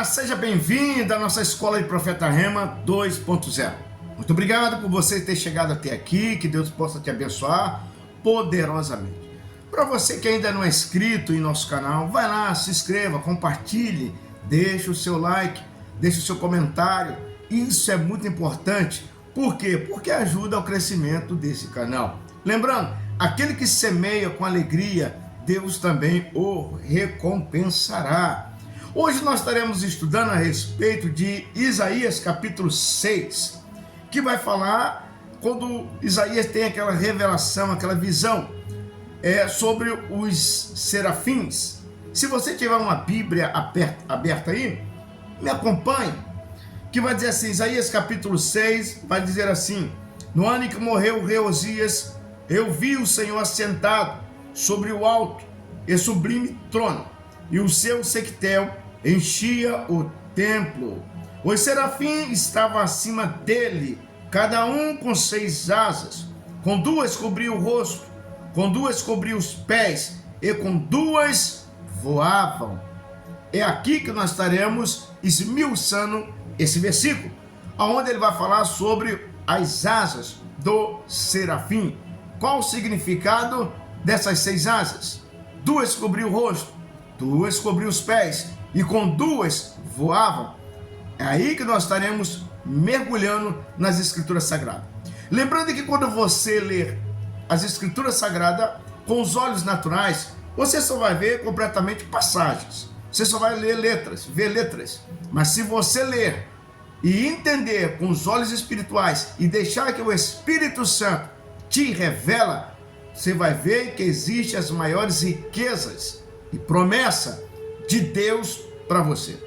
Olá, seja bem-vindo à nossa Escola de Profeta Rema 2.0. Muito obrigado por você ter chegado até aqui, que Deus possa te abençoar poderosamente. Para você que ainda não é inscrito em nosso canal, vai lá, se inscreva, compartilhe, deixe o seu like, deixe o seu comentário. Isso é muito importante. Por quê? Porque ajuda ao crescimento desse canal. Lembrando, aquele que semeia com alegria, Deus também o recompensará. Hoje nós estaremos estudando a respeito de Isaías capítulo 6, que vai falar quando Isaías tem aquela revelação, aquela visão sobre os serafins. Se você tiver uma Bíblia aberta aí, me acompanhe, que vai dizer assim, Isaías capítulo 6, vai dizer assim: no ano em que morreu o rei Osias, eu vi o Senhor assentado sobre o alto e sublime trono, e o seu sectel enchia o templo. Os serafins estavam acima dele, cada um com 6 asas, com 2 cobria o rosto, com 2 cobria os pés, e com 2 voavam. É aqui que nós estaremos esmiuçando esse versículo, onde ele vai falar sobre as asas do serafim. Qual o significado dessas 6 asas? 2 cobriam o rosto, 2 cobriam os pés, e com 2 voavam. É aí que nós estaremos mergulhando nas Escrituras Sagradas. Lembrando que quando você ler as Escrituras Sagradas com os olhos naturais, você só vai ver completamente passagens. Você só vai ler letras, ver letras. Mas se você ler e entender com os olhos espirituais e deixar que o Espírito Santo te revela, você vai ver que existem as maiores riquezas e promessa de Deus para você.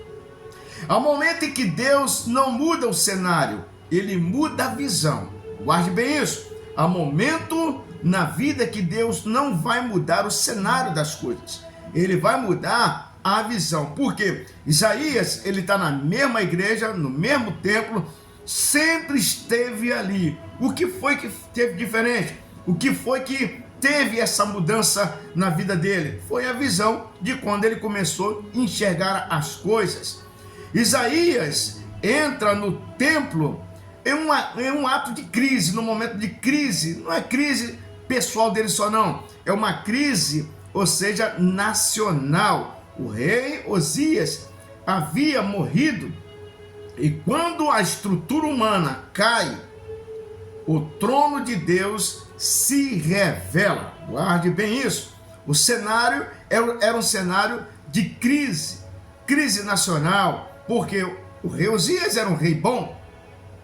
Ao momento em que Deus não muda o cenário, Ele muda a visão. Guarde bem isso. Há momento na vida que Deus não vai mudar o cenário das coisas. Ele vai mudar a visão. Por quê? Isaías, ele está na mesma igreja, no mesmo templo, sempre esteve ali. O que foi que teve diferente? O que foi que teve essa mudança na vida dele? Foi a visão de quando ele começou a enxergar as coisas. Isaías entra no templo em um ato de crise, no momento de crise. Não é crise pessoal dele só não, é uma crise, ou seja, nacional. O rei Osias havia morrido, e quando a estrutura humana cai, o trono de Deus se revela. Guarde bem isso. O cenário era um cenário de crise nacional, porque o rei Osias era um rei bom.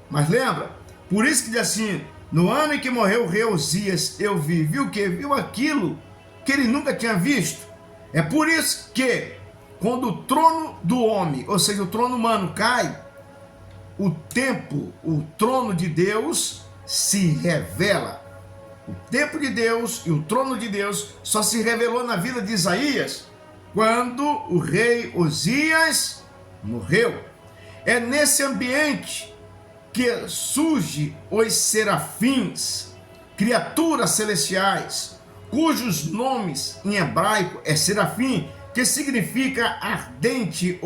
Mas lembra? Por isso que diz assim, no ano em que morreu o rei Osias, eu vi. Viu o quê? Viu aquilo que ele nunca tinha visto. É por isso que quando o trono do homem, ou seja, o trono humano cai, o templo, o trono de Deus se revela. O templo de Deus e o trono de Deus só se revelou na vida de Isaías quando o rei Osias morreu. É nesse ambiente que surge os serafins, criaturas celestiais, cujos nomes em hebraico é serafim, que significa ardente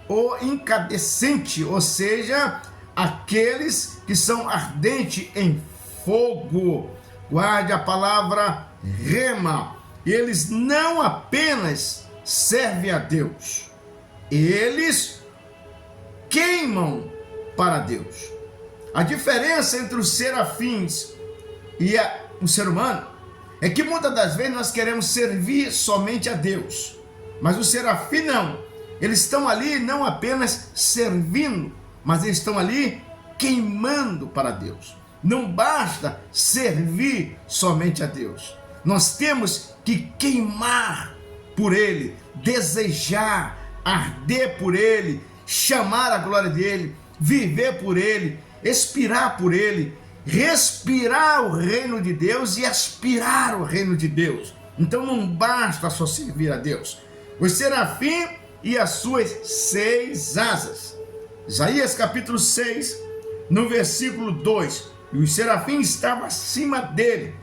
ou incandescente, ou seja, aqueles que são ardentes em fogo. Guarde a palavra rema. Eles não apenas servem a Deus, eles queimam para Deus. A diferença entre os serafins e o ser humano é que muitas das vezes nós queremos servir somente a Deus, mas os serafins não. Eles estão ali não apenas servindo, mas eles estão ali queimando para Deus. Não basta servir somente a Deus. Nós temos que queimar por Ele, desejar, arder por Ele, chamar a glória dEle, viver por Ele, expirar por Ele, respirar o reino de Deus e aspirar o reino de Deus. Então não basta só servir a Deus. Os serafins e as suas 6 asas. Isaías capítulo 6, no versículo 2. E os serafins estavam acima dele.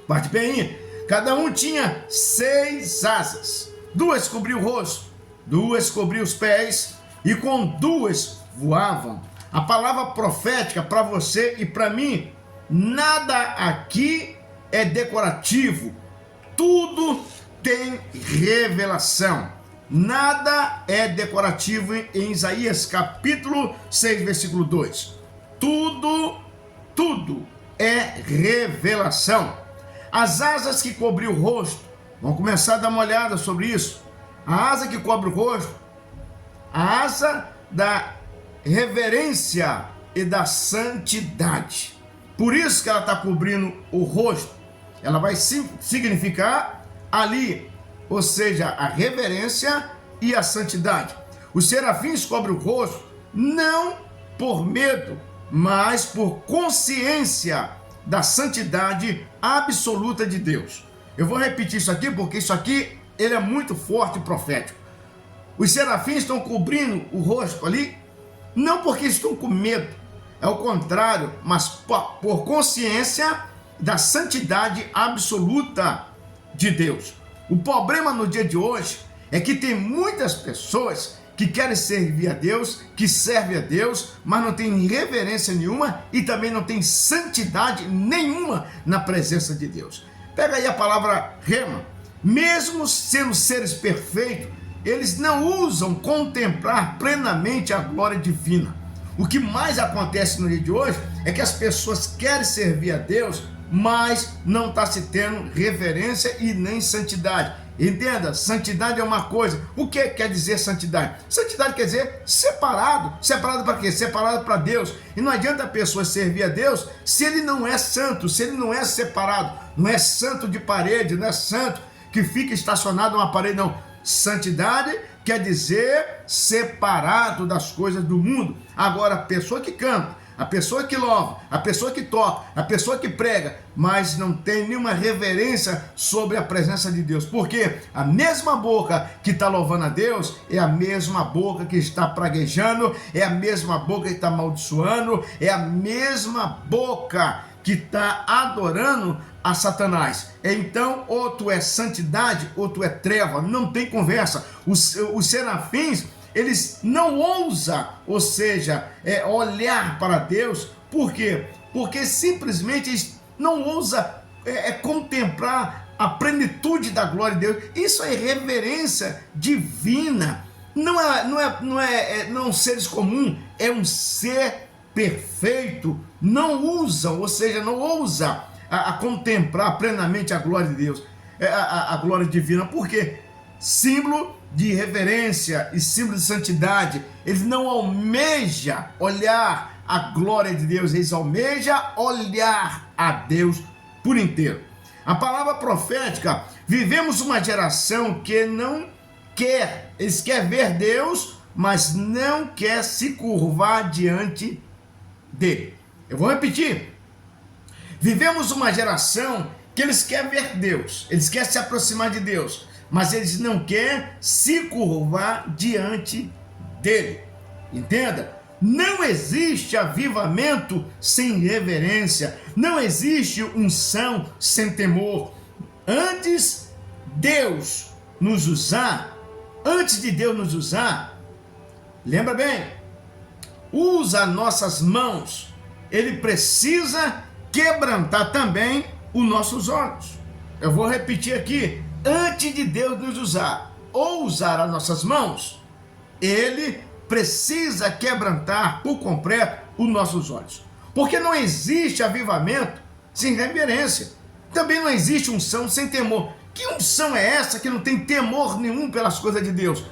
Parte bem, cada um tinha 6 asas. 2 cobriam o rosto, duas cobriam os pés e com duas voavam. A palavra profética para você e para mim, nada aqui é decorativo, tudo tem revelação. Nada é decorativo em Isaías capítulo 6, versículo 2. Tudo é revelação. As asas que cobriam o rosto, vamos começar a dar uma olhada sobre isso. A asa que cobre o rosto, a asa da reverência e da santidade. Por isso que ela está cobrindo o rosto. Ela vai significar ali, ou seja, a reverência e a santidade. Os serafins cobrem o rosto não por medo, mas por consciência da santidade absoluta de Deus. Eu vou repetir isso aqui porque isso aqui ele é muito forte e profético. Os serafins estão cobrindo o rosto ali não porque estão com medo, é o contrário, mas por consciência da santidade absoluta de Deus. O problema no dia de hoje é que tem muitas pessoas que querem servir a Deus, que servem a Deus, mas não tem reverência nenhuma e também não tem santidade nenhuma na presença de Deus. Pega aí a palavra rema. Mesmo sendo seres perfeitos, eles não ousam contemplar plenamente a glória divina. O que mais acontece no dia de hoje é que as pessoas querem servir a Deus, mas não está se tendo reverência e nem santidade. Entenda, santidade é uma coisa. O que quer dizer santidade? Santidade quer dizer separado. Separado para quê? Separado para Deus. E não adianta a pessoa servir a Deus se ele não é santo, se ele não é separado. Não é santo de parede, não é santo que fica estacionado numa parede, não. Santidade quer dizer separado das coisas do mundo. Agora, a pessoa que canta, a pessoa que louva, a pessoa que toca, a pessoa que prega, mas não tem nenhuma reverência sobre a presença de Deus. Porque a mesma boca que está louvando a Deus é a mesma boca que está praguejando, é a mesma boca que está amaldiçoando, é a mesma boca que está adorando a Satanás. Então, ou tu é santidade, ou tu é treva, não tem conversa. Os serafins, eles não ousam, ou seja, olhar para Deus. Por quê? Porque simplesmente eles não ousam contemplar a plenitude da glória de Deus. Isso é reverência divina. Não é seres comuns, é um ser perfeito. Não usam, ou seja, não ousa a contemplar plenamente a glória de Deus, a glória divina. Por quê? Símbolo de reverência e símbolo de santidade. Eles não almejam olhar a glória de Deus, eles almejam olhar a Deus por inteiro. A palavra profética, vivemos uma geração que não quer, eles querem ver Deus, mas não quer se curvar diante dele. Eu vou repetir. Vivemos uma geração que eles querem ver Deus, eles querem se aproximar de Deus, mas eles não querem se curvar diante dele. Entenda? Não existe avivamento sem reverência, não existe unção sem temor. Antes de Deus nos usar, lembra bem, usa nossas mãos, ele precisa quebrantar também os nossos olhos. Eu vou repetir aqui, antes de Deus nos usar ou usar as nossas mãos, ele precisa quebrantar por completo os nossos olhos. Porque não existe avivamento sem reverência. Também não existe unção sem temor. Que unção é essa que não tem temor nenhum pelas coisas de Deus?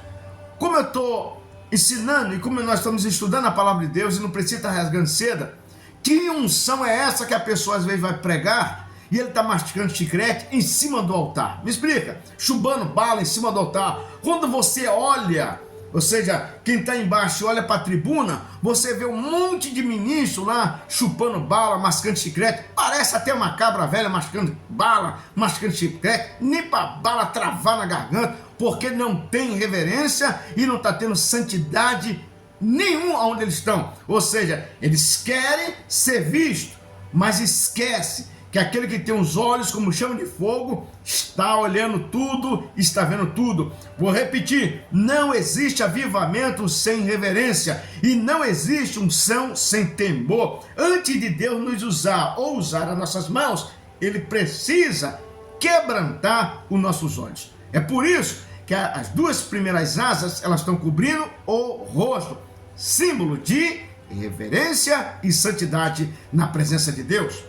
Como eu estou ensinando e como nós estamos estudando a palavra de Deus e não precisa estar rasgando seda, que unção é essa que a pessoa às vezes vai pregar e ele está masticando chiclete em cima do altar? Me explica. Chubando bala em cima do altar. Quando você olha, ou seja, quem está embaixo olha para a tribuna, você vê um monte de ministro lá chupando bala, mascando chiclete. Parece até uma cabra velha mascando bala, mascando chiclete, nem para bala travar na garganta, porque não tem reverência e não está tendo santidade nenhum aonde eles estão. Ou seja, eles querem ser vistos, mas esquece que aquele que tem os olhos como chama de fogo está olhando tudo, está vendo tudo. Vou repetir, não existe avivamento sem reverência e não existe unção sem temor. Antes de Deus nos usar ou usar as nossas mãos, Ele precisa quebrantar os nossos olhos. É por isso que as duas primeiras asas, elas estão cobrindo o rosto, símbolo de reverência e santidade na presença de Deus.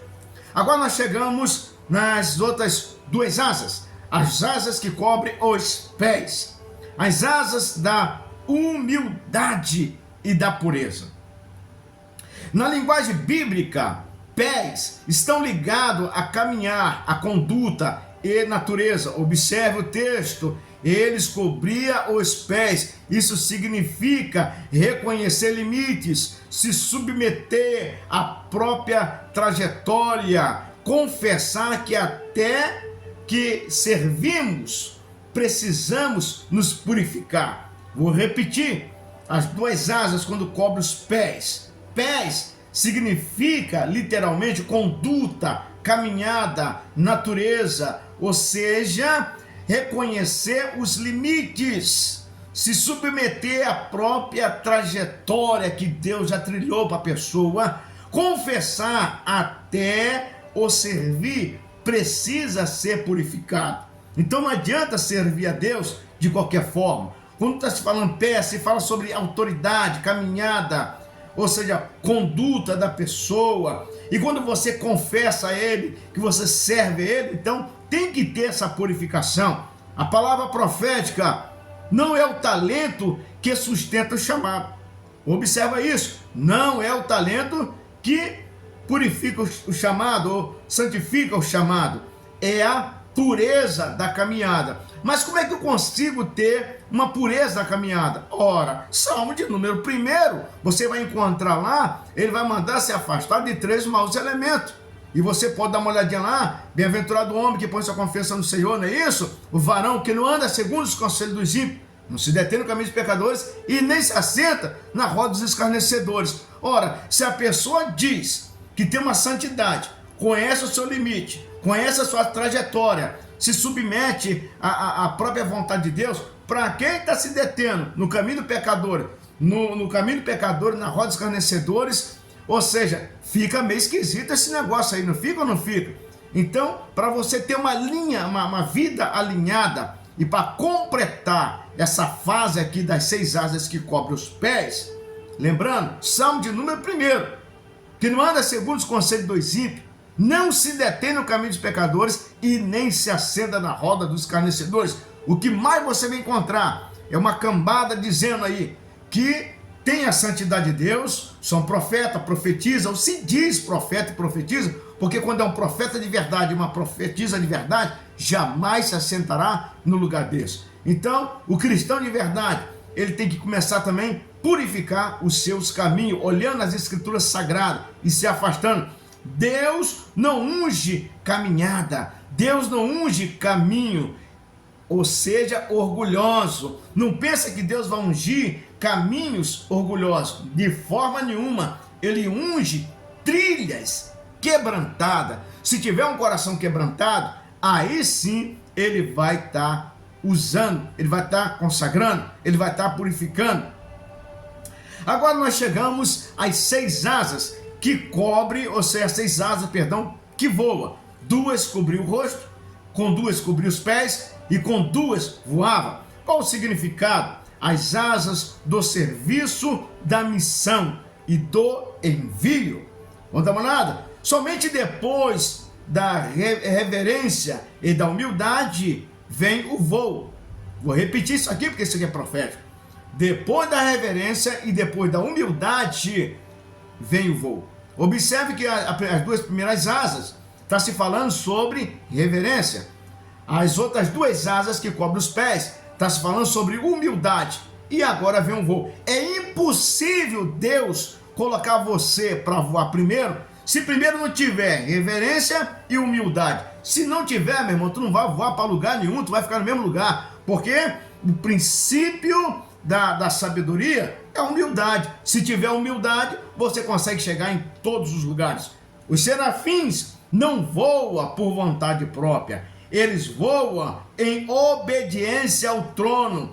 Agora nós chegamos nas outras duas asas, as asas que cobrem os pés, as asas da humildade e da pureza. Na linguagem bíblica, pés estão ligados a caminhar, a conduta e natureza. Observe o texto, eles cobriam os pés, isso significa reconhecer limites, se submeter à própria trajetória, confessar que até que servimos, precisamos nos purificar. Vou repetir, as duas asas quando cobre os pés. Pés significa literalmente conduta, caminhada, natureza, ou seja, reconhecer os limites, se submeter à própria trajetória que Deus já trilhou para a pessoa, confessar até o servir precisa ser purificado. Então não adianta servir a Deus de qualquer forma. Quando está se falando pé, se fala sobre autoridade, caminhada, ou seja, conduta da pessoa. E quando você confessa a Ele, que você serve a Ele, então tem que ter essa purificação. A palavra profética não é o talento que sustenta o chamado. Observa isso. Não é o talento que purifica o chamado ou santifica o chamado. É a pureza da caminhada. Mas como é que eu consigo ter uma pureza da caminhada? Ora, Salmo de número 1, você vai encontrar lá, ele vai mandar se afastar de 3 maus elementos. E você pode dar uma olhadinha lá, bem-aventurado o homem que põe sua confiança no Senhor, não é isso? O varão que não anda segundo os conselhos dos ímpios, não se detém no caminho dos pecadores e nem se assenta na roda dos escarnecedores. Ora, se a pessoa diz que tem uma santidade, conhece o seu limite, conhece a sua trajetória, se submete à própria vontade de Deus, para quem está se detendo no caminho do pecador, no caminho do pecador, na roda dos escarnecedores, ou seja, fica meio esquisito esse negócio aí, não fica ou não fica? Então, para você ter uma linha, uma vida alinhada, e para completar essa fase aqui das 6 asas que cobrem os pés, lembrando, Salmo de número 1, que não anda segundo os conselhos dos ímpios, não se detém no caminho dos pecadores e nem se assenta na roda dos escarnecedores. O que mais você vai encontrar é uma cambada dizendo aí que tem a santidade de Deus, são profeta, profetiza, ou se diz profeta e profetiza, porque quando é um profeta de verdade, uma profetisa de verdade, jamais se assentará no lugar desse. Então, o cristão de verdade, ele tem que começar também a purificar os seus caminhos, olhando as escrituras sagradas e se afastando. Deus não unge caminhada, Deus não unge caminho, ou seja, orgulhoso. Não pensa que Deus vai ungir caminhos orgulhosos, de forma nenhuma. Ele unge trilhas quebrantadas. Se tiver um coração quebrantado, aí sim ele vai estar usando, ele vai estar consagrando, ele vai estar purificando. Agora nós chegamos às 6 asas que cobre, ou seja, 6 asas, que voa. 2 cobriu o rosto, com 2 cobriu os pés e com 2 voava. Qual o significado? As asas do serviço, da missão e do envio. Vamos dar uma olhada? Somente depois da reverência e da humildade vem o voo. Vou repetir isso aqui porque isso aqui é profético. Depois da reverência e depois da humildade vem o voo. Observe que as 2 primeiras asas está se falando sobre reverência. As outras 2 asas que cobrem os pés está se falando sobre humildade. E agora vem um voo. É impossível Deus colocar você para voar primeiro, se primeiro não tiver reverência e humildade. Se não tiver, meu irmão, tu não vai voar para lugar nenhum, tu vai ficar no mesmo lugar. Porque o princípio da sabedoria é a humildade. Se tiver humildade, você consegue chegar em todos os lugares. Os serafins não voa por vontade própria, eles voam em obediência ao trono.